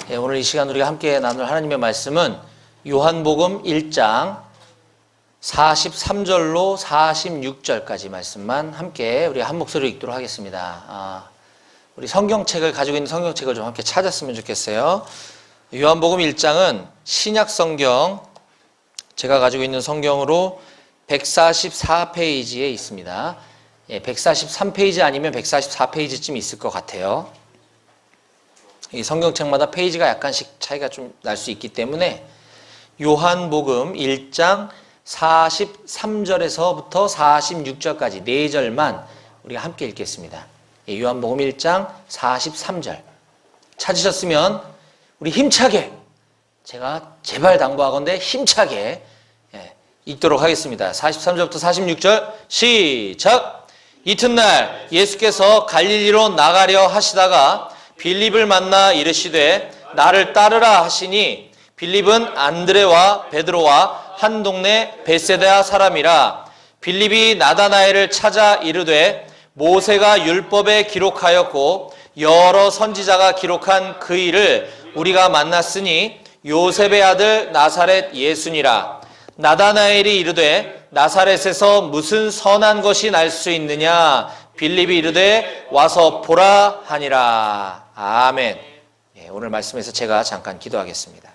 오늘 이 시간 우리가 함께 나눌 하나님의 말씀은 요한복음 1장 43절로 46절까지 말씀만 함께 우리 한 목소리로 읽도록 하겠습니다. 우리 성경책을 가지고 있는 성경책을 좀 함께 찾았으면 좋겠어요. 요한복음 1장은 신약 성경, 제가 가지고 있는 성경으로 144페이지에 있습니다. 143페이지 아니면 144페이지쯤 있을 것 같아요. 이 성경책마다 페이지가 약간씩 차이가 좀 날 수 있기 때문에 요한복음 1장 43절에서부터 46절까지 4절만 우리가 함께 읽겠습니다. 요한복음 1장 43절 찾으셨으면 우리 힘차게, 제가 제발 당부하건대 힘차게 읽도록 하겠습니다. 43절부터 46절 시작! 이튿날 예수께서 갈릴리로 나가려 하시다가 빌립을 만나 이르시되 나를 따르라 하시니 빌립은 안드레와 베드로와 한 동네 베세다 사람이라. 빌립이 나다나엘을 찾아 이르되 모세가 율법에 기록하였고 여러 선지자가 기록한 그 일을 우리가 만났으니 요셉의 아들 나사렛 예수니라. 나다나엘이 이르되 나사렛에서 무슨 선한 것이 날 수 있느냐? 빌립이 이르되 와서 보라 하니라. 아멘. 오늘 말씀에서 제가 잠깐 기도하겠습니다.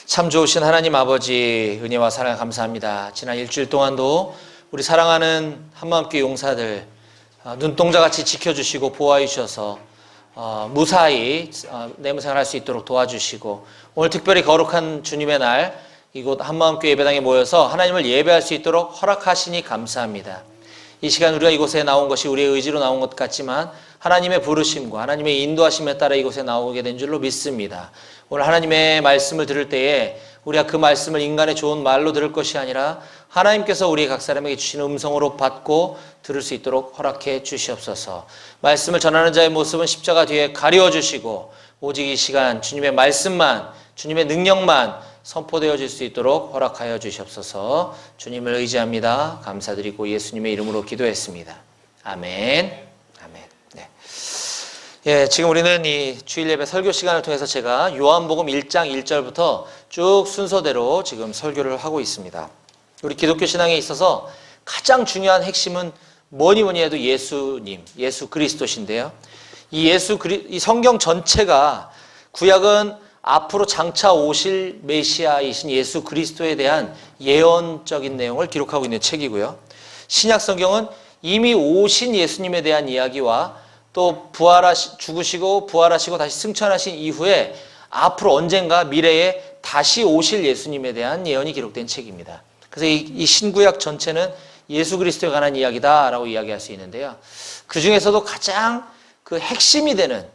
참 좋으신 하나님 아버지, 은혜와 사랑에 감사합니다. 지난 일주일 동안도 우리 사랑하는 한마음교회 용사들 눈동자같이 지켜주시고 보호해 주셔서 무사히 내무생활할 수 있도록 도와주시고, 오늘 특별히 거룩한 주님의 날 이곳 한마음교회 예배당에 모여서 하나님을 예배할 수 있도록 허락하시니 감사합니다. 이 시간 우리가 이곳에 나온 것이 우리의 의지로 나온 것 같지만 하나님의 부르심과 하나님의 인도하심에 따라 이곳에 나오게 된 줄로 믿습니다. 오늘 하나님의 말씀을 들을 때에 우리가 그 말씀을 인간의 좋은 말로 들을 것이 아니라 하나님께서 우리 각 사람에게 주신 음성으로 받고 들을 수 있도록 허락해 주시옵소서. 말씀을 전하는 자의 모습은 십자가 뒤에 가리워 주시고 오직 이 시간 주님의 말씀만, 주님의 능력만 선포되어질 수 있도록 허락하여 주시옵소서. 주님을 의지합니다. 감사드리고 예수님의 이름으로 기도했습니다. 아멘. 아멘. 네. 지금 우리는 이 주일 예배 설교 시간을 통해서 제가 요한복음 1장 1절부터 쭉 순서대로 지금 설교를 하고 있습니다. 우리 기독교 신앙에 있어서 가장 중요한 핵심은 뭐니 해도 예수님, 예수 그리스도신데요. 이 성경 전체가 구약은 앞으로 장차 오실 메시아이신 예수 그리스도에 대한 예언적인 내용을 기록하고 있는 책이고요. 신약 성경은 이미 오신 예수님에 대한 이야기와 또 죽으시고 부활하시고 다시 승천하신 이후에 앞으로 언젠가 미래에 다시 오실 예수님에 대한 예언이 기록된 책입니다. 그래서 이 신구약 전체는 예수 그리스도에 관한 이야기다라고 이야기할 수 있는데요. 그 중에서도 가장 그 핵심이 되는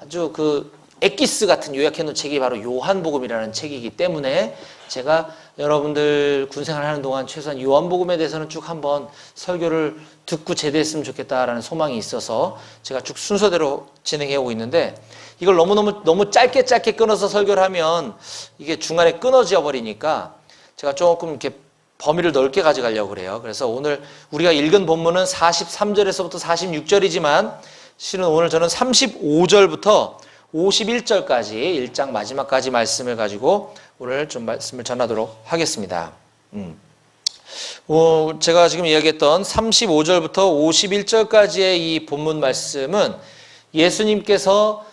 아주 그 엑기스 같은 요약해놓은 책이 바로 요한복음이라는 책이기 때문에 제가 여러분들 군생활 하는 동안 최소한 요한복음에 대해서는 쭉 한번 설교를 듣고 제대했으면 좋겠다라는 소망이 있어서 제가 쭉 순서대로 진행해 오고 있는데, 이걸 너무 짧게 끊어서 설교를 하면 이게 중간에 끊어져 버리니까 제가 조금 이렇게 범위를 넓게 가져가려고 그래요. 그래서 오늘 우리가 읽은 본문은 43절에서부터 46절이지만 실은 오늘 저는 35절부터 51절까지 1장 마지막까지 말씀을 가지고 오늘 좀 말씀을 전하도록 하겠습니다. 제가 지금 이야기했던 35절부터 51절까지의 이 본문 말씀은 예수님께서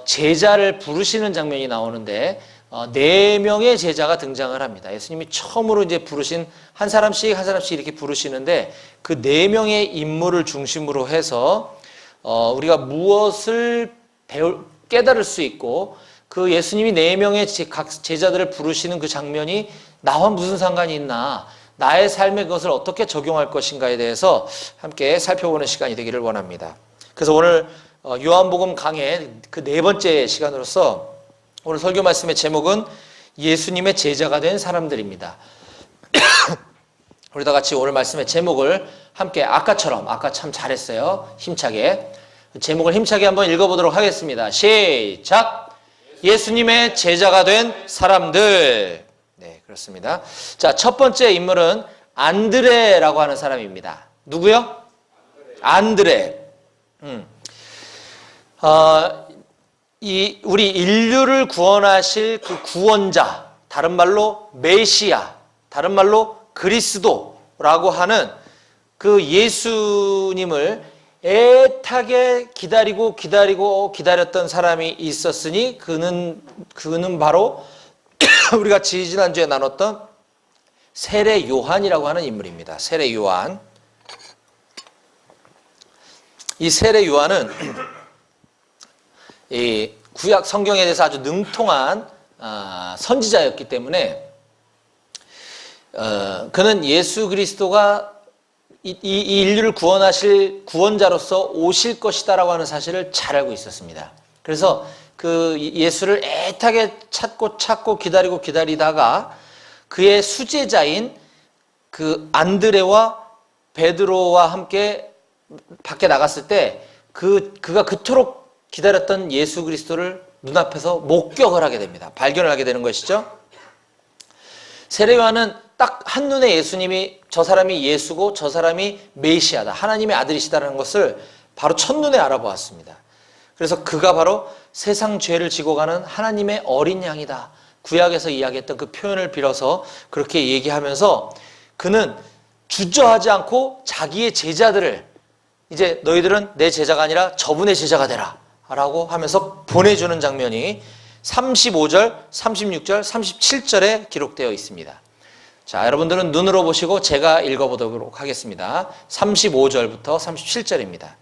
제자를 부르시는 장면이 나오는데 4명의 제자가 등장을 합니다. 예수님이 처음으로 이제 부르신 한 사람씩 이렇게 부르시는데 그 4명의 인물을 중심으로 해서 우리가 무엇을 깨달을 수 있고, 그 예수님이 4명의 각 제자들을 부르시는 그 장면이 나와 무슨 상관이 있나, 나의 삶에 그것을 어떻게 적용할 것인가에 대해서 함께 살펴보는 시간이 되기를 원합니다. 그래서 오늘 요한복음 강의 그 4번째 시간으로서 오늘 설교 말씀의 제목은 예수님의 제자가 된 사람들입니다. 우리 다 같이 오늘 말씀의 제목을 함께 아까 참 잘했어요. 힘차게 제목을 힘차게 한번 읽어보도록 하겠습니다. 시작! 예수님의 제자가 된 사람들. 네, 그렇습니다. 자, 첫 번째 인물은 안드레라고 하는 사람입니다. 누구요? 안드레. 우리 인류를 구원하실 그 구원자, 다른 말로 메시아, 다른 말로 그리스도라고 하는 그 예수님을 애타게 기다렸던 사람이 있었으니 그는 바로 우리가 지난주에 나눴던 세례 요한이라고 하는 인물입니다. 세례 요한. 이 세례 요한은 이 구약 성경에 대해서 아주 능통한 선지자였기 때문에 그는 예수 그리스도가 이 인류를 구원하실 구원자로서 오실 것이다라고 하는 사실을 잘 알고 있었습니다. 그래서 그 예수를 애타게 찾고 기다리다가 그의 수제자인 그 안드레와 베드로와 함께 밖에 나갔을 때 그가 그토록 기다렸던 예수 그리스도를 눈앞에서 목격을 하게 됩니다. 발견을 하게 되는 것이죠. 세례 요한은 딱 한눈에 예수님이 저 사람이 예수고 저 사람이 메시아다, 하나님의 아들이시다라는 것을 바로 첫눈에 알아보았습니다. 그래서 그가 바로 세상 죄를 지고 가는 하나님의 어린 양이다. 구약에서 이야기했던 그 표현을 빌어서 그렇게 얘기하면서 그는 주저하지 않고 자기의 제자들을 이제 너희들은 내 제자가 아니라 저분의 제자가 되라 라고 하면서 보내주는 장면이 35절, 36절, 37절에 기록되어 있습니다. 자, 여러분들은 눈으로 보시고 제가 읽어보도록 하겠습니다. 35절부터 37절입니다.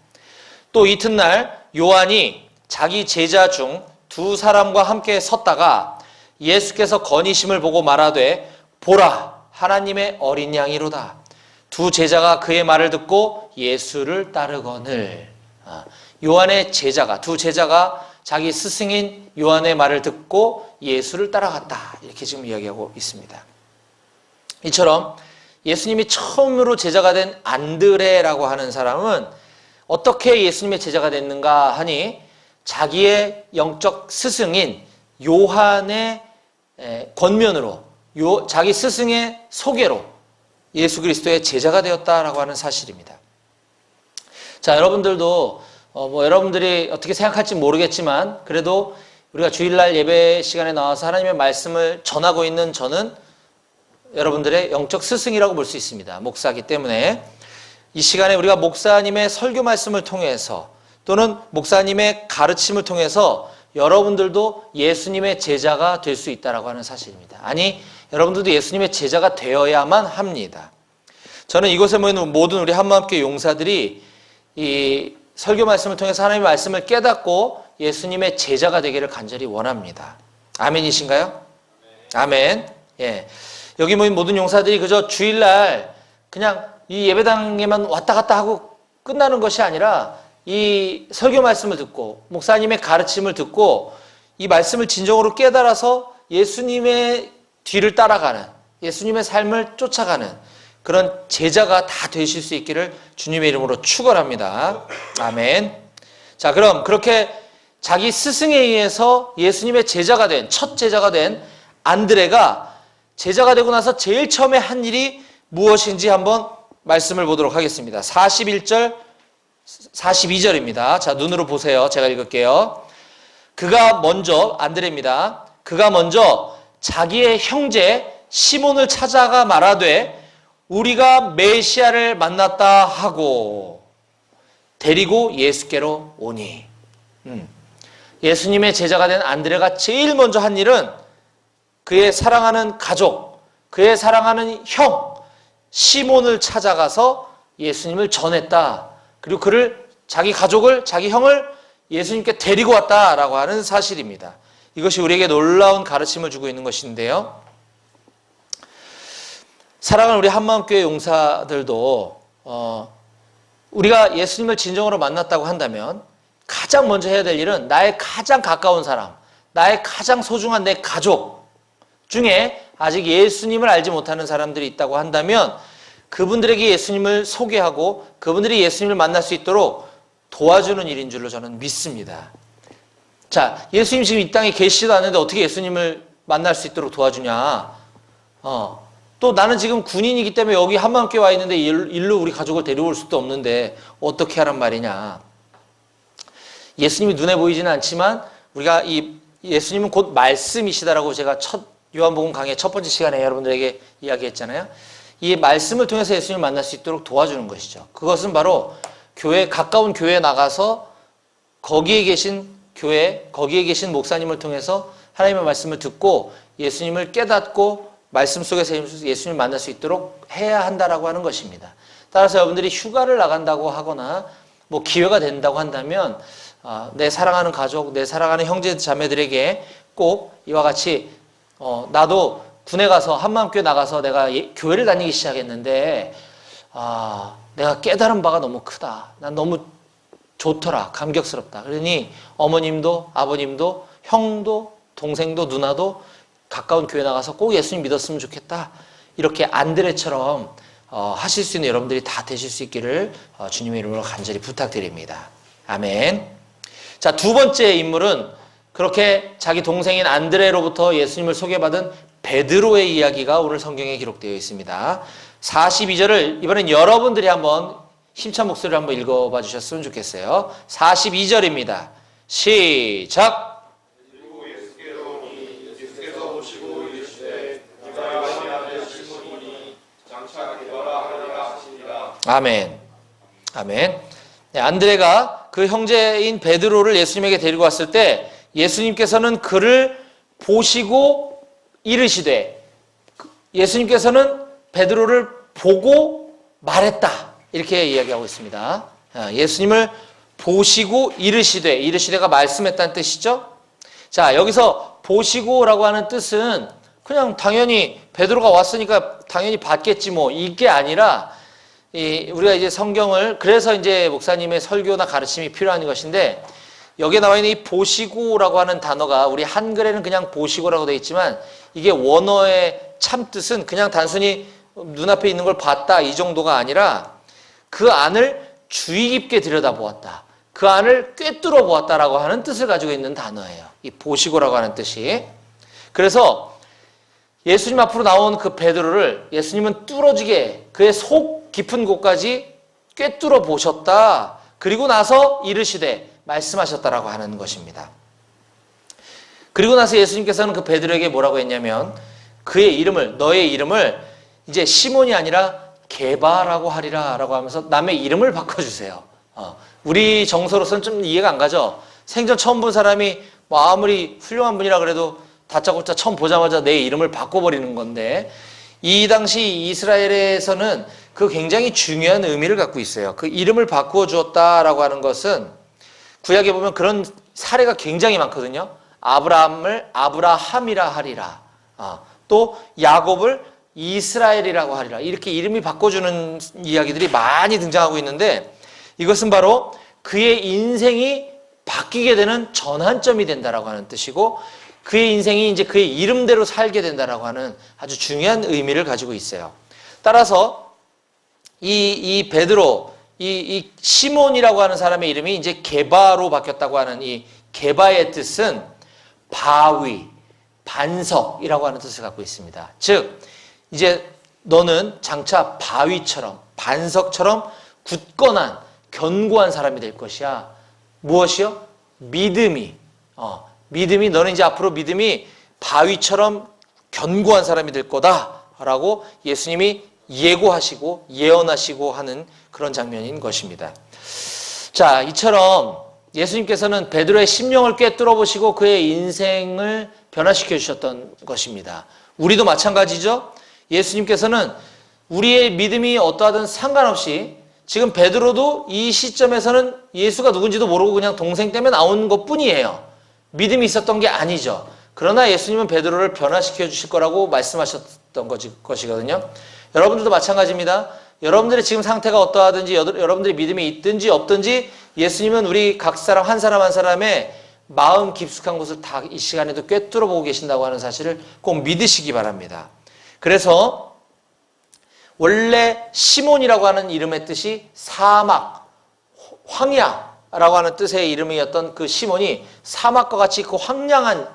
또 이튿날 요한이 자기 제자 중 두 사람과 함께 섰다가 예수께서 거니심을 보고 말하되 보라, 하나님의 어린 양이로다. 두 제자가 그의 말을 듣고 예수를 따르거늘. 요한의 제자가, 두 제자가 자기 스승인 요한의 말을 듣고 예수를 따라갔다. 이렇게 지금 이야기하고 있습니다. 이처럼 예수님이 처음으로 제자가 된 안드레라고 하는 사람은 어떻게 예수님의 제자가 됐는가 하니 자기의 영적 스승인 요한의 권면으로 자기 스승의 소개로 예수 그리스도의 제자가 되었다라고 하는 사실입니다. 자, 여러분들도 여러분들이 어떻게 생각할지 모르겠지만 그래도 우리가 주일날 예배 시간에 나와서 하나님의 말씀을 전하고 있는 저는 여러분들의 영적 스승이라고 볼 수 있습니다. 목사이기 때문에 이 시간에 우리가 목사님의 설교 말씀을 통해서 또는 목사님의 가르침을 통해서 여러분들도 예수님의 제자가 될 수 있다라고 하는 사실입니다. 아니, 여러분들도 예수님의 제자가 되어야만 합니다. 저는 이곳에 모이는 모든 우리 한마음교회 용사들이 이 설교 말씀을 통해서 하나님의 말씀을 깨닫고 예수님의 제자가 되기를 간절히 원합니다. 아멘이신가요? 아멘. 예. 여기 모인 모든 용사들이 그저 주일날 그냥 이 예배당에만 왔다 갔다 하고 끝나는 것이 아니라 이 설교 말씀을 듣고 목사님의 가르침을 듣고 이 말씀을 진정으로 깨달아서 예수님의 뒤를 따라가는, 예수님의 삶을 쫓아가는 그런 제자가 다 되실 수 있기를 주님의 이름으로 축원합니다. 아멘. 자, 그럼 그렇게 자기 스승에 의해서 예수님의 제자가 된, 첫 제자가 된 안드레가 제자가 되고 나서 제일 처음에 한 일이 무엇인지 한번 말씀을 보도록 하겠습니다. 41절, 42절입니다. 자, 눈으로 보세요. 제가 읽을게요. 안드레입니다. 그가 먼저 자기의 형제 시몬을 찾아가 말하되 우리가 메시아를 만났다 하고 데리고 예수께로 오니. 예수님의 제자가 된 안드레가 제일 먼저 한 일은 그의 사랑하는 가족, 그의 사랑하는 형 시몬을 찾아가서 예수님을 전했다. 그리고 자기 가족을, 자기 형을 예수님께 데리고 왔다라고 하는 사실입니다. 이것이 우리에게 놀라운 가르침을 주고 있는 것인데요. 사랑하는 우리 한마음교회 용사들도 우리가 예수님을 진정으로 만났다고 한다면 가장 먼저 해야 될 일은 나의 가장 가까운 사람, 나의 가장 소중한 내 가족 중에 아직 예수님을 알지 못하는 사람들이 있다고 한다면 그분들에게 예수님을 소개하고 그분들이 예수님을 만날 수 있도록 도와주는 일인 줄로 저는 믿습니다. 자, 예수님 지금 이 땅에 계시지도 않는데 어떻게 예수님을 만날 수 있도록 도와주냐? 또 나는 지금 군인이기 때문에 여기 한마음교회 와 있는데 일로 우리 가족을 데려올 수도 없는데 어떻게 하란 말이냐? 예수님이 눈에 보이지는 않지만 우리가 이 예수님은 곧 말씀이시다라고 제가 첫 요한복음 강의 첫 번째 시간에 여러분들에게 이야기했잖아요. 이 말씀을 통해서 예수님을 만날 수 있도록 도와주는 것이죠. 그것은 바로 가까운 교회에 나가서 거기에 계신 교회, 거기에 계신 목사님을 통해서 하나님의 말씀을 듣고 예수님을 깨닫고 말씀 속에서 예수님을 만날 수 있도록 해야 한다라고 하는 것입니다. 따라서 여러분들이 휴가를 나간다고 하거나 뭐 기회가 된다고 한다면 내 사랑하는 가족, 내 사랑하는 형제 자매들에게 꼭 이와 같이 나도 군에 가서 한마음교회 나가서 내가 교회를 다니기 시작했는데 내가 깨달은 바가 너무 크다. 난 너무 좋더라. 감격스럽다. 그러니 어머님도 아버님도 형도 동생도 누나도 가까운 교회 나가서 꼭 예수님 믿었으면 좋겠다. 이렇게 안드레처럼 하실 수 있는 여러분들이 다 되실 수 있기를 주님의 이름으로 간절히 부탁드립니다. 아멘. 자, 두 번째 인물은 그렇게 자기 동생인 안드레로부터 예수님을 소개받은 베드로의 이야기가 오늘 성경에 기록되어 있습니다. 42절을 이번엔 여러분들이 한번 힘찬 목소리를 한번 읽어봐 주셨으면 좋겠어요. 42절입니다. 시작! 아멘. 아멘. 네, 안드레가 그 형제인 베드로를 예수님에게 데리고 왔을 때 예수님께서는 그를 보시고 이르시되, 예수님께서는 베드로를 보고 말했다. 이렇게 이야기하고 있습니다. 예수님을 보시고 이르시되가 말씀했다는 뜻이죠. 자, 여기서 보시고라고 하는 뜻은 그냥 당연히 베드로가 왔으니까 당연히 받겠지 뭐 이게 아니라, 우리가 이제 성경을, 그래서 이제 목사님의 설교나 가르침이 필요한 것인데, 여기에 나와 있는 이 보시고라고 하는 단어가 우리 한글에는 그냥 보시고라고 되어 있지만 이게 원어의 참 뜻은 그냥 단순히 눈앞에 있는 걸 봤다 이 정도가 아니라 그 안을 주의 깊게 들여다보았다, 그 안을 꿰뚫어 보았다라고 하는 뜻을 가지고 있는 단어예요. 이 보시고라고 하는 뜻이. 그래서 예수님 앞으로 나온 그 베드로를 예수님은 뚫어지게 그의 속 깊은 곳까지 꿰뚫어 보셨다. 그리고 나서 이르시되 말씀하셨다라고 하는 것입니다. 그리고 나서 예수님께서는 그 베드로에게 뭐라고 했냐면 그의 이름을, 너의 이름을 이제 시몬이 아니라 게바라고 하리라 라고 하면서 남의 이름을 바꿔주세요. 우리 정서로서는 좀 이해가 안 가죠. 생전 처음 본 사람이 뭐 아무리 훌륭한 분이라 그래도 다짜고짜 처음 보자마자 내 이름을 바꿔버리는 건데, 이 당시 이스라엘에서는 그 굉장히 중요한 의미를 갖고 있어요. 그 이름을 바꾸어 주었다라고 하는 것은 구약에 보면 그런 사례가 굉장히 많거든요. 아브라함을 아브라함이라 하리라. 또 야곱을 이스라엘이라고 하리라. 이렇게 이름이 바꿔주는 이야기들이 많이 등장하고 있는데, 이것은 바로 그의 인생이 바뀌게 되는 전환점이 된다라고 하는 뜻이고, 그의 인생이 이제 그의 이름대로 살게 된다라고 하는 아주 중요한 의미를 가지고 있어요. 따라서 이 베드로, 이 시몬이라고 하는 사람의 이름이 이제 게바로 바뀌었다고 하는 이 게바의 뜻은 바위, 반석이라고 하는 뜻을 갖고 있습니다. 즉 이제 너는 장차 바위처럼, 반석처럼 굳건한, 견고한 사람이 될 것이야. 무엇이요? 믿음이. 믿음이, 너는 이제 앞으로 믿음이 바위처럼 견고한 사람이 될 거다라고 예수님이 예고하시고 예언하시고 하는 그런 장면인 것입니다. 자, 이처럼 예수님께서는 베드로의 심령을 꿰뚫어 보시고 그의 인생을 변화시켜 주셨던 것입니다. 우리도 마찬가지죠. 예수님께서는 우리의 믿음이 어떠하든 상관없이, 지금 베드로도 이 시점에서는 예수가 누군지도 모르고 그냥 동생 때문에 나온 것뿐이에요. 믿음이 있었던 게 아니죠. 그러나 예수님은 베드로를 변화시켜 주실 거라고 말씀하셨던 것이거든요. 여러분들도 마찬가지입니다. 여러분들의 지금 상태가 어떠하든지, 여러분들의 믿음이 있든지 없든지, 예수님은 우리 각 사람 한 사람 한 사람의 마음 깊숙한 곳을 다 이 시간에도 꿰뚫어 보고 계신다고 하는 사실을 꼭 믿으시기 바랍니다. 그래서 원래 시몬이라고 하는 이름의 뜻이 사막, 황야라고 하는 뜻의 이름이었던 그 시몬이 사막과 같이 그 황량한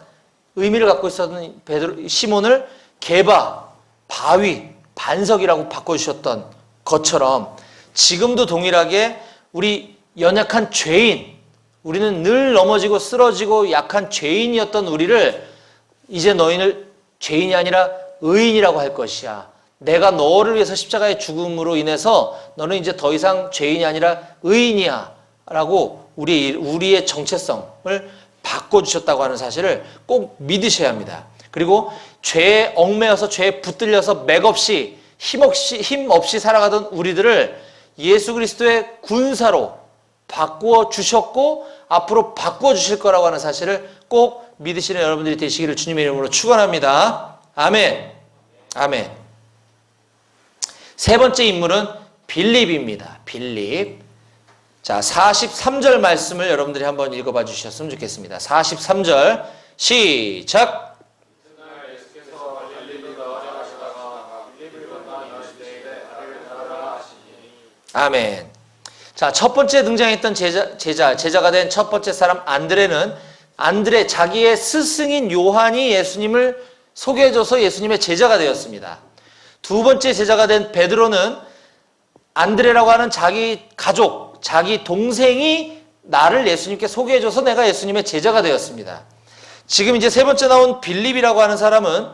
의미를 갖고 있었던 시몬을 게바, 바위, 반석이라고 바꿔주셨던 것처럼 지금도 동일하게 우리 연약한 죄인, 우리는 늘 넘어지고 쓰러지고 약한 죄인이었던 우리를 이제 너희는 죄인이 아니라 의인이라고 할 것이야. 내가 너를 위해서 십자가의 죽음으로 인해서 너는 이제 더 이상 죄인이 아니라 의인이야 라고 우리의 정체성을 바꿔주셨다고 하는 사실을 꼭 믿으셔야 합니다. 그리고 죄에 얽매여서 죄에 붙들려서 맥없이 힘없이 살아가던 우리들을 예수 그리스도의 군사로 바꾸어 주셨고 앞으로 바꾸어 주실 거라고 하는 사실을 꼭 믿으시는 여러분들이 되시기를 주님의 이름으로 축원합니다. 아멘. 아멘. 세 번째 인물은 빌립입니다. 빌립. 자, 43절 말씀을 여러분들이 한번 읽어봐 주셨으면 좋겠습니다. 43절 시작. 아멘. 자, 첫 번째 등장했던 제자가 된 첫 번째 사람 안드레, 자기의 스승인 요한이 예수님을 소개해줘서 예수님의 제자가 되었습니다. 두 번째 제자가 된 베드로는 안드레라고 하는 자기 가족, 자기 동생이 나를 예수님께 소개해줘서 내가 예수님의 제자가 되었습니다. 지금 이제 세 번째 나온 빌립이라고 하는 사람은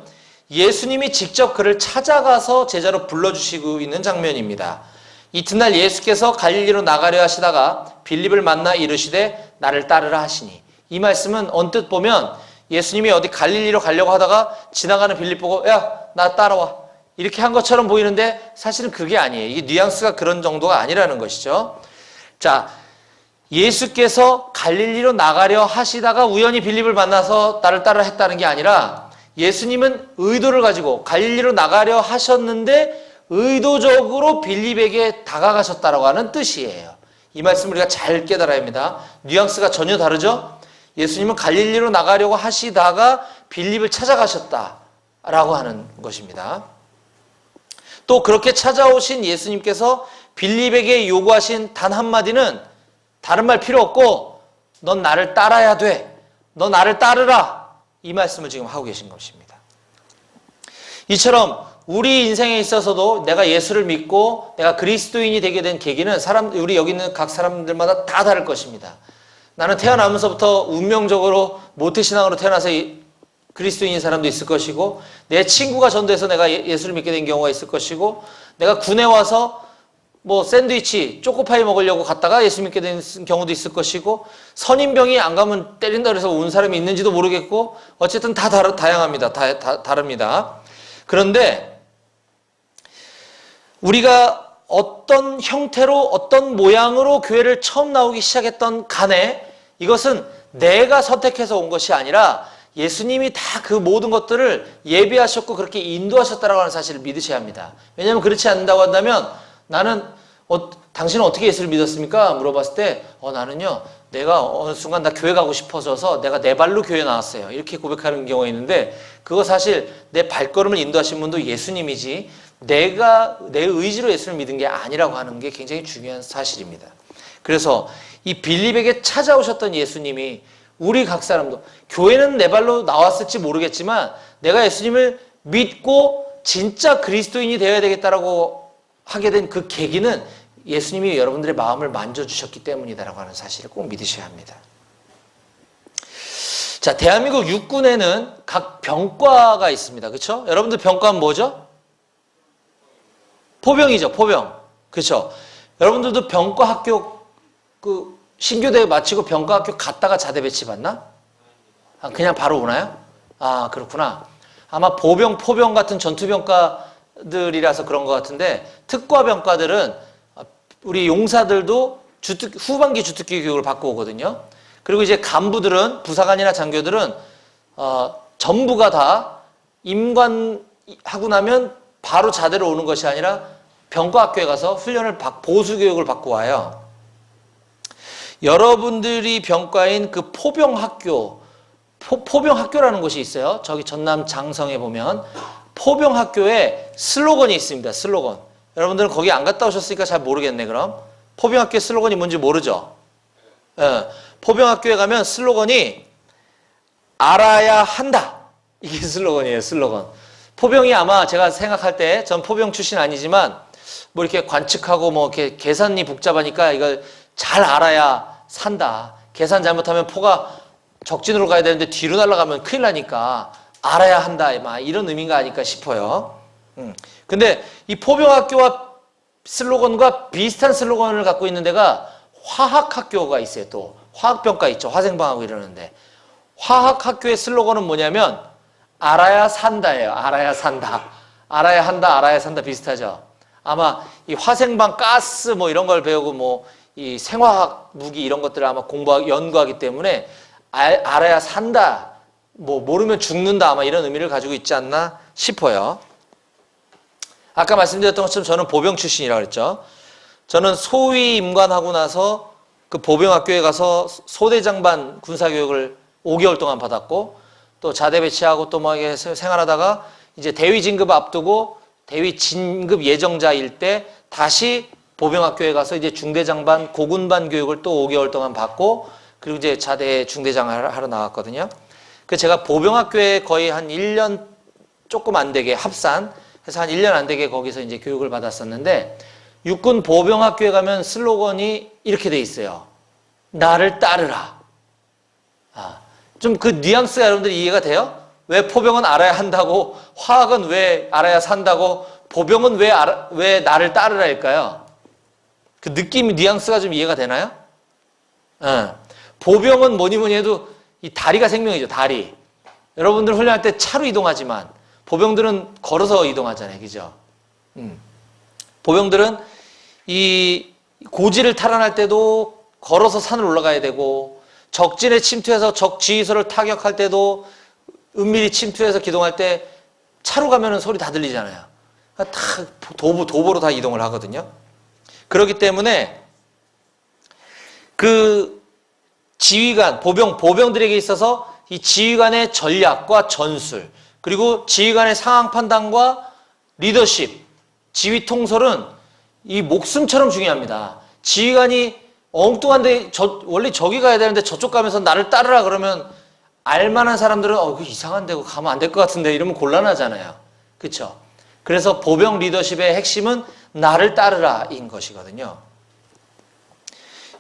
예수님이 직접 그를 찾아가서 제자로 불러주시고 있는 장면입니다. 이튿날 예수께서 갈릴리로 나가려 하시다가 빌립을 만나 이르시되 나를 따르라 하시니, 이 말씀은 언뜻 보면 예수님이 어디 갈릴리로 가려고 하다가 지나가는 빌립 보고 야, 나 따라와 이렇게 한 것처럼 보이는데 사실은 그게 아니에요. 이게 뉘앙스가 그런 정도가 아니라는 것이죠. 자, 예수께서 갈릴리로 나가려 하시다가 우연히 빌립을 만나서 나를 따르라 했다는 게 아니라 예수님은 의도를 가지고 갈릴리로 나가려 하셨는데 의도적으로 빌립에게 다가가셨다라고 하는 뜻이에요. 이 말씀을 우리가 잘 깨달아야 합니다. 뉘앙스가 전혀 다르죠? 예수님은 갈릴리로 나가려고 하시다가 빌립을 찾아가셨다라고 하는 것입니다. 또 그렇게 찾아오신 예수님께서 빌립에게 요구하신 단 한마디는 다른 말 필요 없고 넌 나를 따라야 돼. 너 나를 따르라. 이 말씀을 지금 하고 계신 것입니다. 이처럼 우리 인생에 있어서도 내가 예수를 믿고 내가 그리스도인이 되게 된 계기는 우리 여기 있는 각 사람들마다 다 다를 것입니다. 나는 태어나면서부터 운명적으로 모태신앙으로 태어나서 그리스도인인 사람도 있을 것이고, 내 친구가 전도해서 내가 예수를 믿게 된 경우가 있을 것이고, 내가 군에 와서 뭐 샌드위치, 초코파이 먹으려고 갔다가 예수 믿게 된 경우도 있을 것이고, 선임병이 안 가면 때린다 그래서 온 사람이 있는지도 모르겠고, 어쨌든 다 다양합니다. 다릅니다. 그런데 우리가 어떤 형태로 어떤 모양으로 교회를 처음 나오기 시작했던 간에 이것은 내가 선택해서 온 것이 아니라 예수님이 다 그 모든 것들을 예비하셨고 그렇게 인도하셨다라고 하는 사실을 믿으셔야 합니다. 왜냐하면 그렇지 않는다고 한다면 당신은 어떻게 예수를 믿었습니까? 물어봤을 때 나는요, 내가 어느 순간 나 교회 가고 싶어져서 내가 내 발로 교회 나왔어요. 이렇게 고백하는 경우가 있는데, 그거 사실 내 발걸음을 인도하신 분도 예수님이지 내가 내 의지로 예수를 믿은 게 아니라고 하는 게 굉장히 중요한 사실입니다. 그래서 이 빌립에게 찾아오셨던 예수님이 우리 각 사람도, 교회는 내 발로 나왔을지 모르겠지만 내가 예수님을 믿고 진짜 그리스도인이 되어야 되겠다라고 하게 된 그 계기는 예수님이 여러분들의 마음을 만져주셨기 때문이다라고 하는 사실을 꼭 믿으셔야 합니다. 자, 대한민국 육군에는 각 병과가 있습니다. 그렇죠? 여러분들 병과는 뭐죠? 포병이죠, 포병. 그렇죠? 여러분들도 병과 학교 신교대 마치고 병과 학교 갔다가 자대 배치 받나? 그냥 바로 오나요? 아, 그렇구나. 아마 보병, 포병 같은 전투병과들이라서 그런 것 같은데, 특과병과들은 우리 용사들도 후반기 주특기 교육을 받고 오거든요. 그리고 이제 간부들은, 부사관이나 장교들은 전부가 다 임관하고 나면 바로 자대로 오는 것이 아니라 병과학교에 가서 훈련을 보수교육을 받고 와요. 여러분들이 병과인 그 포병학교, 포병학교라는 곳이 있어요. 저기 전남 장성에 보면 포병학교에 슬로건이 있습니다. 슬로건. 여러분들은 거기 안 갔다 오셨으니까 잘 모르겠네. 그럼 포병학교의 슬로건이 뭔지 모르죠? 예, 포병학교에 가면 슬로건이 알아야 한다. 이게 슬로건이에요. 슬로건. 포병이 아마 제가 생각할 때, 전 포병 출신 아니지만 뭐 이렇게 관측하고 뭐 이렇게 계산이 복잡하니까 이걸 잘 알아야 산다. 계산 잘못하면 포가 적진으로 가야 되는데 뒤로 날아가면 큰일 나니까 알아야 한다. 막 이런 의미가 아닐까 싶어요. 근데 이 포병학교와 슬로건과 비슷한 슬로건을 갖고 있는 데가 화학학교가 있어요. 또 화학병과 있죠. 화생방하고 이러는데 화학학교의 슬로건은 뭐냐면 알아야 산다예요. 알아야 산다. 알아야 한다. 알아야 산다. 비슷하죠. 아마 이 화생방 가스 뭐 이런 걸 배우고 뭐 이 생화학 무기 이런 것들을 아마 연구하기 때문에 알아야 산다. 뭐 모르면 죽는다. 아마 이런 의미를 가지고 있지 않나 싶어요. 아까 말씀드렸던 것처럼 저는 보병 출신이라고 그랬죠. 저는 소위 임관하고 나서 그 보병학교에 가서 소대장반 군사교육을 5개월 동안 받았고 또 자대 배치하고 또 막 생활하다가 이제 대위 진급 앞두고 대위 진급 예정자일 때 다시 보병학교에 가서 이제 중대장반 고군반 교육을 또 5개월 동안 받고 그리고 이제 자대 중대장을 하러 나왔거든요. 그 제가 보병학교에 거의 한 1년 조금 안 되게 합산 해서 한 1년 안 되게 거기서 이제 교육을 받았었는데 육군 보병학교에 가면 슬로건이 이렇게 돼 있어요. 나를 따르라. 좀 그 뉘앙스가 여러분들 이해가 돼요? 왜 포병은 알아야 한다고, 화학은 왜 알아야 산다고, 보병은 왜 나를 따르라일까요? 그 느낌, 뉘앙스가 좀 이해가 되나요? 보병은 뭐니 해도 이 다리가 생명이죠, 다리. 여러분들 훈련할 때 차로 이동하지만 보병들은 걸어서 이동하잖아요, 그죠? 보병들은 이 고지를 탈환할 때도 걸어서 산을 올라가야 되고, 적진에 침투해서 적 지휘소를 타격할 때도 은밀히 침투해서 기동할 때 차로 가면은 소리 다 들리잖아요. 다 도보로 다 이동을 하거든요. 그렇기 때문에 그 지휘관, 보병들에게 있어서 이 지휘관의 전략과 전술, 그리고 지휘관의 상황 판단과 리더십, 지휘 통솔은 이 목숨처럼 중요합니다. 지휘관이 엉뚱한데 원래 저기 가야 되는데 저쪽 가면서 나를 따르라 그러면 알만한 사람들은 그 이상한 데 가면 안 될 것 같은데 이러면 곤란하잖아요. 그렇죠? 그래서 보병 리더십의 핵심은 나를 따르라인 것이거든요.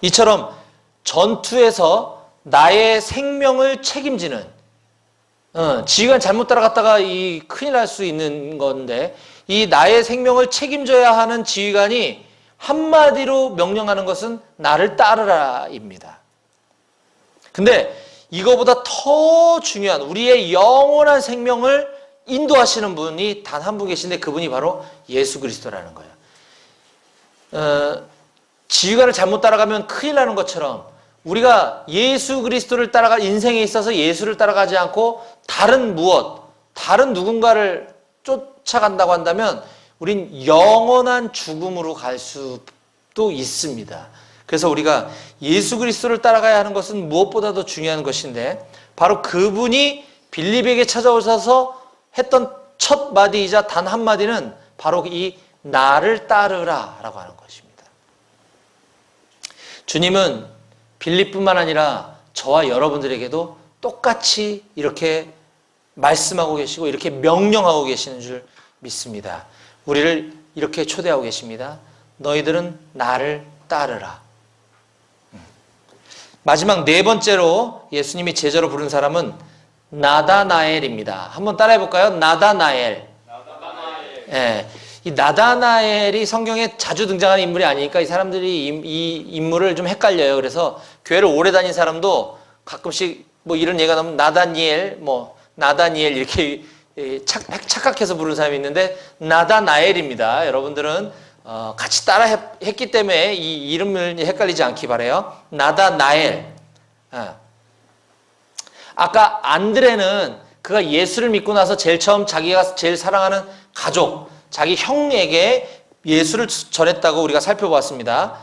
이처럼 전투에서 나의 생명을 책임지는 지휘관 잘못 따라갔다가 큰일 날 수 있는 건데 이 나의 생명을 책임져야 하는 지휘관이 한마디로 명령하는 것은 나를 따르라입니다. 근데 이거보다 더 중요한 우리의 영원한 생명을 인도하시는 분이 단 한 분 계신데 그분이 바로 예수 그리스도라는 거예요. 지휘관을 잘못 따라가면 큰일 나는 것처럼 우리가 예수 그리스도를 인생에 있어서 예수를 따라가지 않고 다른 누군가를 쫓아간다고 한다면 우린 영원한 죽음으로 갈 수도 있습니다. 그래서 우리가 예수 그리스도를 따라가야 하는 것은 무엇보다도 중요한 것인데 바로 그분이 빌립에게 찾아오셔서 했던 첫 마디이자 단 한마디는 바로 이 나를 따르라 라고 하는 것입니다. 주님은 빌립뿐만 아니라 저와 여러분들에게도 똑같이 이렇게 말씀하고 계시고 이렇게 명령하고 계시는 줄 믿습니다. 우리를 이렇게 초대하고 계십니다. 너희들은 나를 따르라. 마지막 네 번째로 예수님이 제자로 부른 사람은 나다나엘입니다. 한번 따라해 볼까요? 나다나엘. 예, 이 나다나엘이 성경에 자주 등장하는 인물이 아니니까 이 사람들이 이 인물을 좀 헷갈려요. 그래서 교회를 오래 다닌 사람도 가끔씩 뭐 이런 얘기가 나오면 나다니엘 이렇게 착각해서 부르는 사람이 있는데 나다나엘입니다. 여러분들은 같이 따라 했기 때문에 이 이름을 헷갈리지 않기 바라요. 나다나엘. 아까 안드레는 그가 예수를 믿고 나서 제일 처음 자기가 제일 사랑하는 가족, 자기 형에게 예수를 전했다고 우리가 살펴보았습니다.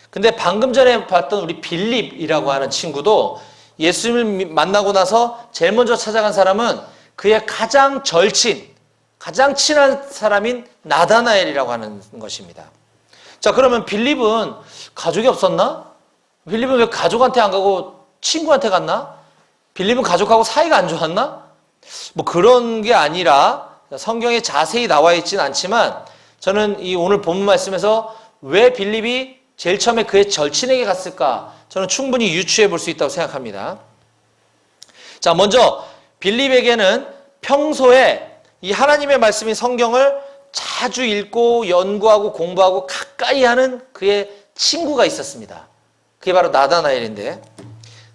근데 방금 전에 봤던 우리 빌립이라고 하는 친구도 예수님을 만나고 나서 제일 먼저 찾아간 사람은 그의 가장 절친, 가장 친한 사람인 나다나엘이라고 하는 것입니다. 자, 그러면 빌립은 가족이 없었나? 빌립은 왜 가족한테 안 가고 친구한테 갔나? 빌립은 가족하고 사이가 안 좋았나? 뭐 그런 게 아니라 성경에 자세히 나와 있지는 않지만 저는 이 오늘 본문 말씀에서 왜 빌립이 제일 처음에 그의 절친에게 갔을까? 저는 충분히 유추해 볼 수 있다고 생각합니다. 자, 먼저 빌립에게는 평소에 이 하나님의 말씀인 성경을 자주 읽고 연구하고 공부하고 가까이 하는 그의 친구가 있었습니다. 그게 바로 나다나엘인데,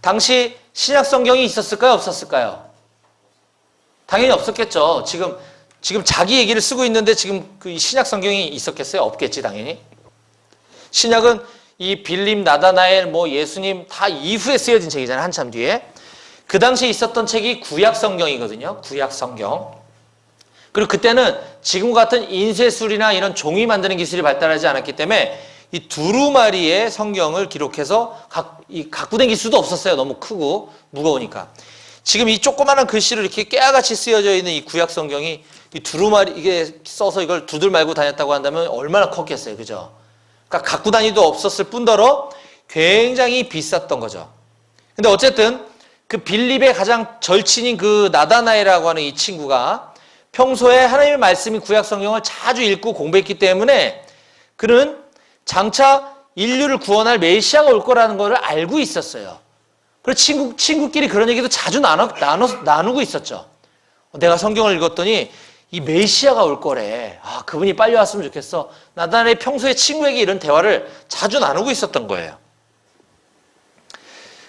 당시 신약 성경이 있었을까요? 없었을까요? 당연히 없었겠죠. 지금 자기 얘기를 쓰고 있는데 지금 그 신약 성경이 있었겠어요? 없겠지, 당연히. 신약은 이 빌립, 나다나엘, 뭐 예수님 다 이후에 쓰여진 책이잖아요. 한참 뒤에. 그 당시에 있었던 책이 구약 성경이거든요. 구약 성경. 그리고 그때는 지금과 같은 인쇄술이나 이런 종이 만드는 기술이 발달하지 않았기 때문에 이 두루마리의 성경을 기록해서 갖고 다닐 수도 없었어요. 너무 크고 무거우니까. 지금 이 조그마한 글씨로 이렇게 깨알같이 쓰여져 있는 이 구약 성경이 이 두루마리 이게 써서 이걸 두들 말고 다녔다고 한다면 얼마나 컸겠어요. 그죠? 그러니까 갖고 다니도 없었을 뿐더러 굉장히 비쌌던 거죠. 근데 어쨌든 그 빌립의 가장 절친인 그 나다나엘이라고 하는 이 친구가 평소에 하나님의 말씀인 구약 성경을 자주 읽고 공부했기 때문에 그는 장차 인류를 구원할 메시아가 올 거라는 것을 알고 있었어요. 그리고 친구끼리 그런 얘기도 자주 나누고 있었죠. 내가 성경을 읽었더니 이 메시아가 올 거래. 아, 그분이 빨리 왔으면 좋겠어. 나다나엘이 평소에 친구에게 이런 대화를 자주 나누고 있었던 거예요.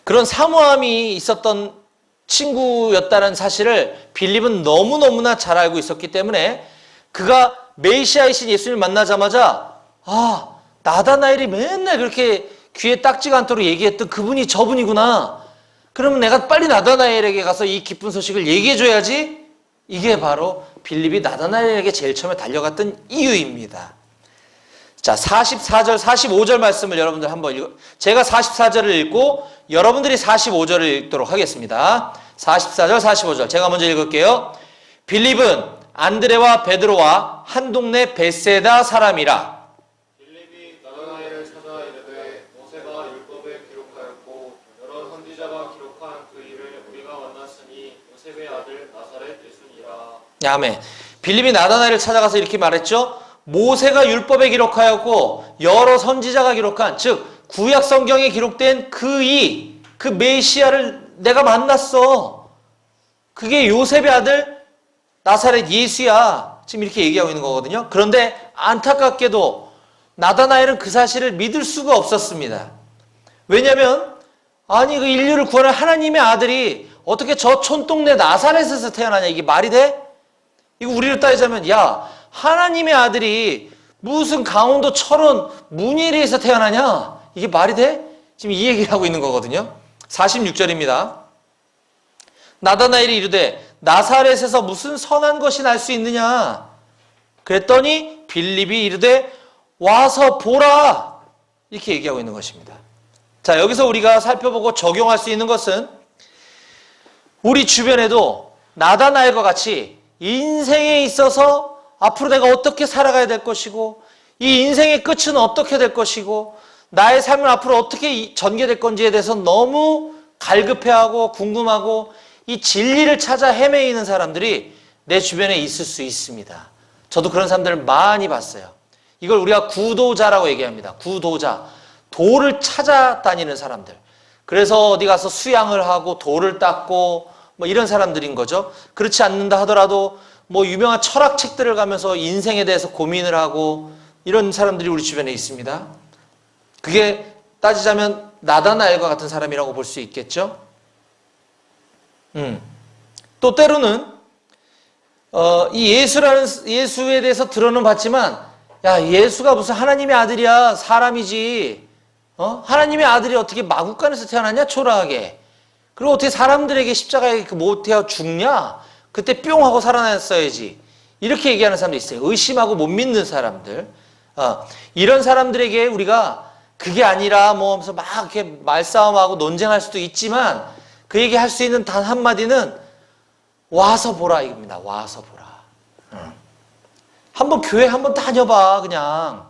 그런 사모함이 있었던 친구였다는 사실을 빌립은 너무너무나 잘 알고 있었기 때문에 그가 메시아이신 예수님을 만나자마자 나다나엘이 맨날 그렇게 귀에 딱지가 않도록 얘기했던 그분이 저분이구나. 그러면 내가 빨리 나다나엘에게 가서 이 기쁜 소식을 얘기해줘야지. 이게 바로 빌립이 나다나엘에게 제일 처음에 달려갔던 이유입니다. 자, 44절, 45절 말씀을 여러분들 한번 제가 44절을 읽고 여러분들이 45절을 읽도록 하겠습니다. 44절, 45절. 제가 먼저 읽을게요. 빌립은 안드레와 베드로와 한 동네 베세다 사람이라. 빌립이 나다나엘을 찾아 이르되 모세가 율법에 기록하였고 여러 선지자가 기록한 그 일을 우리가 만났으니 요셉의 아들 나사렛 예수니라. 아멘. 빌립이 나다나엘을 찾아가서 이렇게 말했죠. 모세가 율법에 기록하였고 여러 선지자가 기록한, 즉 구약 성경에 기록된 그 메시아를 내가 만났어. 그게 요셉의 아들 나사렛 예수야. 지금 이렇게 얘기하고 있는 거거든요. 그런데 안타깝게도 나다나엘은 그 사실을 믿을 수가 없었습니다. 왜냐하면 아니 그 인류를 구원할 하나님의 아들이 어떻게 저 촌동네 나사렛에서 태어나냐. 이게 말이 돼? 이거 우리로 따지자면 야, 하나님의 아들이 무슨 강원도 철원 문예리에서 태어나냐? 이게 말이 돼? 지금 이 얘기를 하고 있는 거거든요. 46절입니다. 나다나엘이 이르되 나사렛에서 무슨 선한 것이 날 수 있느냐? 그랬더니 빌립이 이르되 와서 보라. 이렇게 얘기하고 있는 것입니다. 자, 여기서 우리가 살펴보고 적용할 수 있는 것은 우리 주변에도 나다나엘과 같이 인생에 있어서 앞으로 내가 어떻게 살아가야 될 것이고 이 인생의 끝은 어떻게 될 것이고 나의 삶은 앞으로 어떻게 전개될 건지에 대해서 너무 갈급해하고 궁금하고 이 진리를 찾아 헤매이는 사람들이 내 주변에 있을 수 있습니다. 저도 그런 사람들을 많이 봤어요. 이걸 우리가 구도자라고 얘기합니다. 구도자. 도를 찾아다니는 사람들. 그래서 어디 가서 수양을 하고 돌을 닦고 뭐 이런 사람들인 거죠. 그렇지 않는다 하더라도 뭐 유명한 철학책들을 가면서 인생에 대해서 고민을 하고 이런 사람들이 우리 주변에 있습니다. 그게 따지자면 나다나엘과 같은 사람이라고 볼 수 있겠죠. 또 때로는 이 예수에 대해서 들어는 봤지만 야, 예수가 무슨 하나님의 아들이야. 사람이지. 하나님의 아들이 어떻게 마국간에서 태어났냐? 초라하게. 그리고 어떻게 사람들에게 십자가에 못 태워 죽냐? 그때 뿅 하고 살아났어야지. 이렇게 얘기하는 사람도 있어요. 의심하고 못 믿는 사람들. 이런 사람들에게 우리가 그게 아니라 뭐 하면서 막 이렇게 말싸움하고 논쟁할 수도 있지만 그 얘기 할 수 있는 단 한마디는 와서 보라 이겁니다. 와서 보라. 한번 교회 한번 다녀봐 그냥.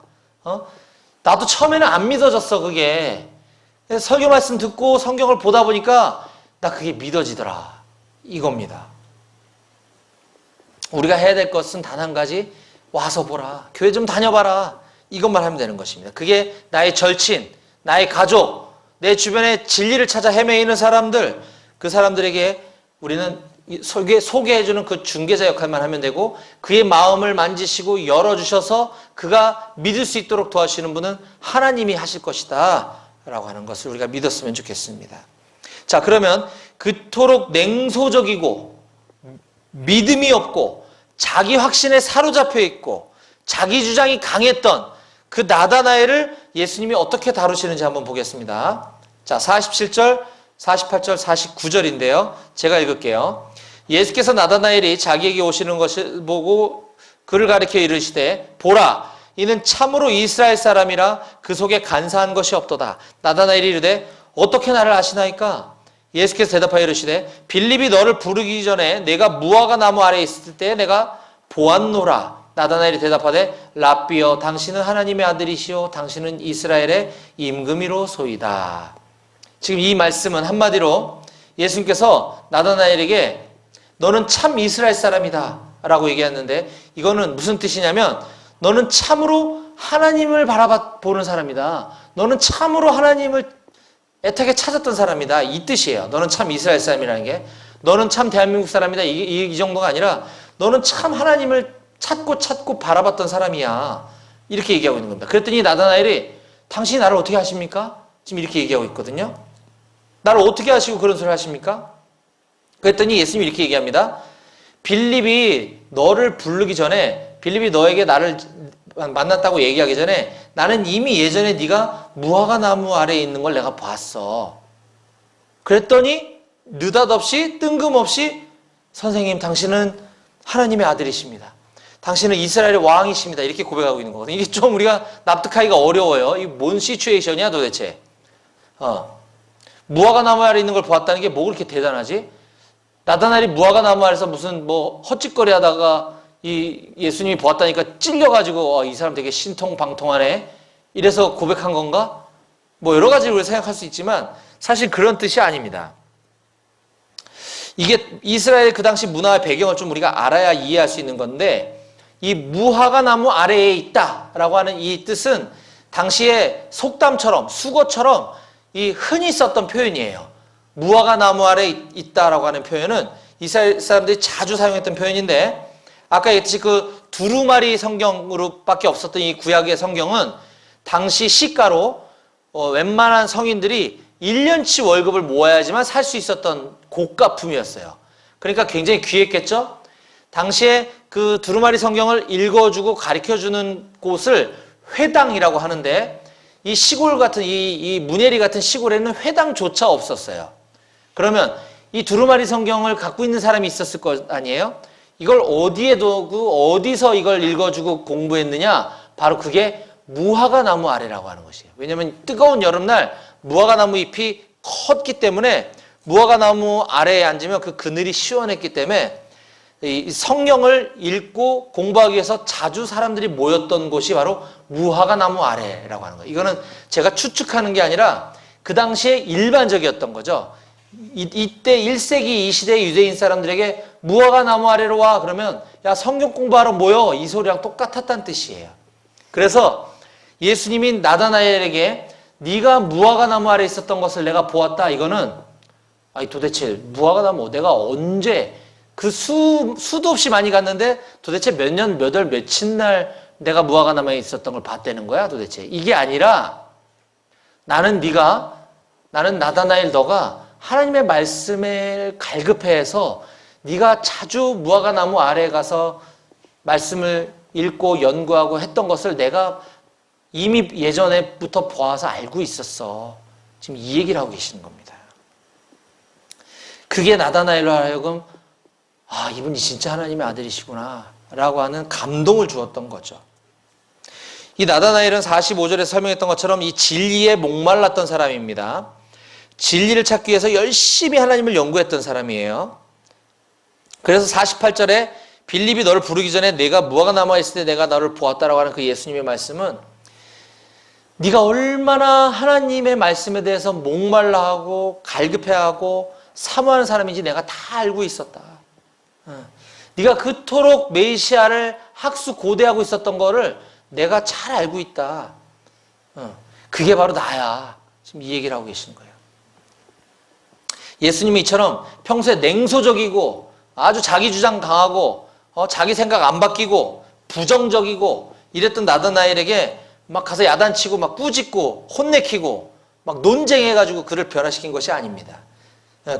나도 처음에는 안 믿어졌어 그게. 설교 말씀 듣고 성경을 보다 보니까 나 그게 믿어지더라. 이겁니다. 우리가 해야 될 것은 단 한 가지. 와서 보라. 교회 좀 다녀봐라. 이것만 하면 되는 것입니다. 그게 나의 절친, 나의 가족, 내 주변에 진리를 찾아 헤매이는 사람들, 그 사람들에게 우리는 소개해주는 그 중개자 역할만 하면 되고, 그의 마음을 만지시고 열어주셔서 그가 믿을 수 있도록 도와주시는 분은 하나님이 하실 것이다 라고 하는 것을 우리가 믿었으면 좋겠습니다. 자, 그러면 그토록 냉소적이고 믿음이 없고 자기 확신에 사로잡혀 있고 자기 주장이 강했던 그 나다나엘을 예수님이 어떻게 다루시는지 한번 보겠습니다. 자, 47절, 48절, 49절인데요. 제가 읽을게요. 예수께서 나다나엘이 자기에게 오시는 것을 보고 그를 가리켜 이르시되 보라, 이는 참으로 이스라엘 사람이라 그 속에 간사한 것이 없도다. 나다나엘이 이르되 어떻게 나를 아시나이까? 예수께서 대답하여 이르시되 빌립이 너를 부르기 전에 내가 무화과 나무 아래에 있을 때 내가 보았노라. 나다나엘이 대답하되 랍비여, 당신은 하나님의 아들이시오 당신은 이스라엘의 임금이로소이다. 지금 이 말씀은 한마디로 예수님께서 나다나엘에게 너는 참 이스라엘 사람이다 라고 얘기했는데, 이거는 무슨 뜻이냐면 너는 참으로 하나님을 바라보는 사람이다, 너는 참으로 하나님을 애타게 찾았던 사람이다, 이 뜻이에요. 너는 참 이스라엘 사람이라는 게, 너는 참 대한민국 사람이다 이 정도가 아니라 너는 참 하나님을 찾고 바라봤던 사람이야, 이렇게 얘기하고 있는 겁니다. 그랬더니 나다나엘이 당신이 나를 어떻게 아십니까? 지금 이렇게 얘기하고 있거든요. 나를 어떻게 아시고 그런 소리를 하십니까? 그랬더니 예수님이 이렇게 얘기합니다. 빌립이 너를 부르기 전에, 빌립이 너에게 나를 만났다고 얘기하기 전에 나는 이미 예전에 네가 무화과 나무 아래에 있는 걸 내가 봤어. 그랬더니 느닷없이 뜬금없이 선생님, 당신은 하나님의 아들이십니다, 당신은 이스라엘의 왕이십니다, 이렇게 고백하고 있는 거거든요. 이게 좀 우리가 납득하기가 어려워요. 이게 뭔 시츄에이션이야 도대체. 무화과 나무 아래에 있는 걸 보았다는 게 뭐 그렇게 대단하지? 나다나엘이 무화과 나무 아래서 무슨 뭐 헛짓거리 하다가 이 예수님이 보았다니까 찔려가지고 이 사람 되게 신통방통하네, 이래서 고백한 건가? 뭐 여러 가지로 생각할 수 있지만 사실 그런 뜻이 아닙니다. 이게 이스라엘 그 당시 문화의 배경을 좀 우리가 알아야 이해할 수 있는 건데, 이 무화과 나무 아래에 있다라고 하는 이 뜻은 당시에 속담처럼 수거처럼 이 흔히 썼던 표현이에요. 무화과 나무 아래에 있다라고 하는 표현은 이스라엘 사람들이 자주 사용했던 표현인데, 아까 얘기했듯이 그 두루마리 성경으로밖에 없었던 이 구약의 성경은 당시 시가로 웬만한 성인들이 1년치 월급을 모아야지만 살 수 있었던 고가품이었어요. 그러니까 굉장히 귀했겠죠? 당시에 그 두루마리 성경을 읽어주고 가르쳐주는 곳을 회당이라고 하는데, 이 시골 같은 이 문예리 같은 시골에는 회당조차 없었어요. 그러면 이 두루마리 성경을 갖고 있는 사람이 있었을 것 아니에요? 이걸 어디에 두고 어디서 이걸 읽어주고 공부했느냐? 바로 그게 무화과 나무 아래라고 하는 것이에요. 왜냐하면 뜨거운 여름날 무화과 나무 잎이 컸기 때문에 무화과 나무 아래에 앉으면 그 그늘이 시원했기 때문에 이 성경을 읽고 공부하기 위해서 자주 사람들이 모였던 곳이 바로 무화과 나무 아래라고 하는 거예요. 이거는 제가 추측하는 게 아니라 그 당시에 일반적이었던 거죠. 이때 1세기 이 시대의 유대인 사람들에게 무화과 나무 아래로 와 그러면 야 성경 공부하러 모여, 이 소리랑 똑같았다는 뜻이에요. 그래서 예수님이 나다나엘에게 네가 무화과 나무 아래에 있었던 것을 내가 보았다, 이거는 아니 도대체 무화과 나무 내가 언제 그 수도 없이 많이 갔는데 도대체 몇 년 몇 월 며칠 날 내가 무화과 나무에 있었던 걸 봤다는 거야 도대체. 이게 아니라 나는 나다나엘 너가 하나님의 말씀을 갈급해서 네가 자주 무화과 나무 아래에 가서 말씀을 읽고 연구하고 했던 것을 내가 이미 예전에부터 보아서 알고 있었어. 지금 이 얘기를 하고 계시는 겁니다. 그게 나다나엘로 하여금 이분이 진짜 하나님의 아들이시구나 라고 하는 감동을 주었던 거죠. 이 나다나엘은 45절에 설명했던 것처럼 이 진리에 목말랐던 사람입니다. 진리를 찾기 위해서 열심히 하나님을 연구했던 사람이에요. 그래서 48절에 빌립이 너를 부르기 전에 내가 무화과 나무에 있을 때 내가 너를 보았다라고 하는 그 예수님의 말씀은 네가 얼마나 하나님의 말씀에 대해서 목말라하고 갈급해하고 사모하는 사람인지 내가 다 알고 있었다. 네가 그토록 메시아를 학수고대하고 있었던 거를 내가 잘 알고 있다. 그게 바로 나야. 지금 이 얘기를 하고 계시는 거예요. 예수님이 이처럼 평소에 냉소적이고 아주 자기 주장 강하고 자기 생각 안 바뀌고 부정적이고 이랬던 나다나엘에게 막 가서 야단치고 막 꾸짖고 혼내키고 막 논쟁해가지고 그를 변화시킨 것이 아닙니다.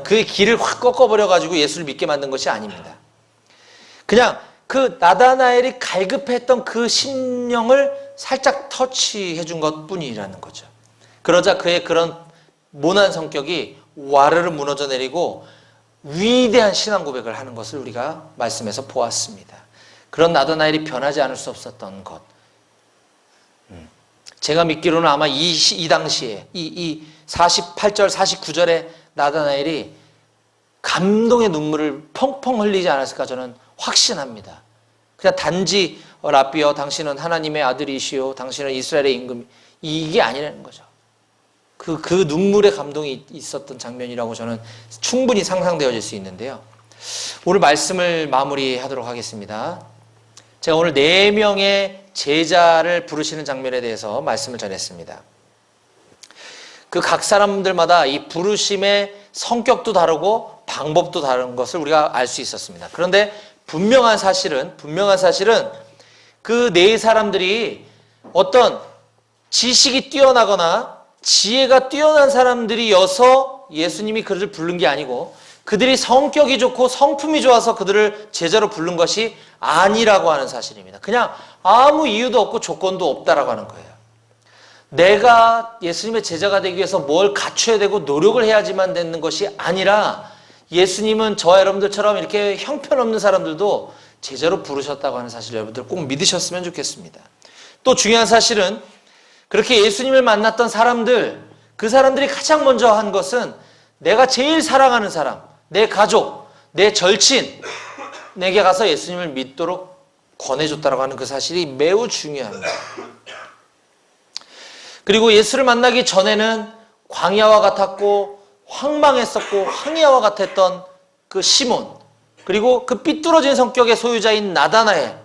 그의 길을 확 꺾어버려가지고 예수를 믿게 만든 것이 아닙니다. 그냥 그 나다나엘이 갈급했던 그 심령을 살짝 터치해 준 것뿐이라는 거죠. 그러자 그의 그런 모난 성격이 와르르 무너져 내리고 위대한 신앙 고백을 하는 것을 우리가 말씀에서 보았습니다. 그런 나다나엘이 변하지 않을 수 없었던 것. 제가 믿기로는 아마 이 당시에 이 48절 49절에 나다나엘이 감동의 눈물을 펑펑 흘리지 않았을까 저는 확신합니다. 그냥 단지 랍비여 당신은 하나님의 아들이시오 당신은 이스라엘의 임금 이게 아니라는 거죠. 그 눈물의 감동이 있었던 장면이라고 저는 충분히 상상되어질 수 있는데요. 오늘 말씀을 마무리하도록 하겠습니다. 제가 오늘 4명의 제자를 부르시는 장면에 대해서 말씀을 전했습니다. 그 각 사람들마다 이 부르심의 성격도 다르고 방법도 다른 것을 우리가 알 수 있었습니다. 그런데 분명한 사실은 그 4사람들이 어떤 지식이 뛰어나거나 지혜가 뛰어난 사람들이어서 예수님이 그들을 부른 게 아니고 그들이 성격이 좋고 성품이 좋아서 그들을 제자로 부른 것이 아니라고 하는 사실입니다. 그냥 아무 이유도 없고 조건도 없다라고 하는 거예요. 내가 예수님의 제자가 되기 위해서 뭘 갖춰야 되고 노력을 해야지만 되는 것이 아니라 예수님은 저와 여러분들처럼 이렇게 형편없는 사람들도 제자로 부르셨다고 하는 사실 여러분들 꼭 믿으셨으면 좋겠습니다. 또 중요한 사실은 그렇게 예수님을 만났던 사람들, 그 사람들이 가장 먼저 한 것은 내가 제일 사랑하는 사람, 내 가족, 내 절친, 내게 가서 예수님을 믿도록 권해줬다고 하는 그 사실이 매우 중요합니다. 그리고 예수를 만나기 전에는 광야와 같았고 황망했었고 황야와 같았던 그 시몬, 그리고 그 삐뚤어진 성격의 소유자인 나다나엘,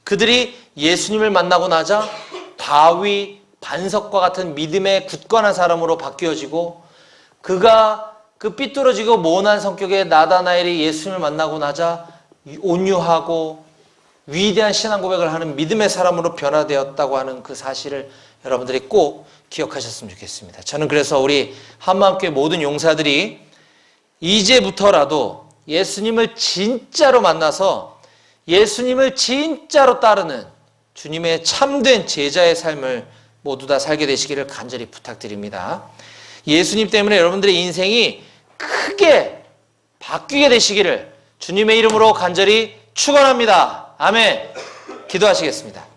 그들이 예수님을 만나고 나자 바위, 반석과 같은 믿음의 굳건한 사람으로 바뀌어지고 그가 그 삐뚤어지고 모난 성격의 나다나엘이 예수님을 만나고 나자 온유하고 위대한 신앙 고백을 하는 믿음의 사람으로 변화되었다고 하는 그 사실을 여러분들이 꼭 기억하셨으면 좋겠습니다. 저는 그래서 우리 한마음교회 모든 용사들이 이제부터라도 예수님을 진짜로 만나서 예수님을 진짜로 따르는 주님의 참된 제자의 삶을 모두 다 살게 되시기를 간절히 부탁드립니다. 예수님 때문에 여러분들의 인생이 크게 바뀌게 되시기를 주님의 이름으로 간절히 축원합니다. 아멘. 기도하시겠습니다.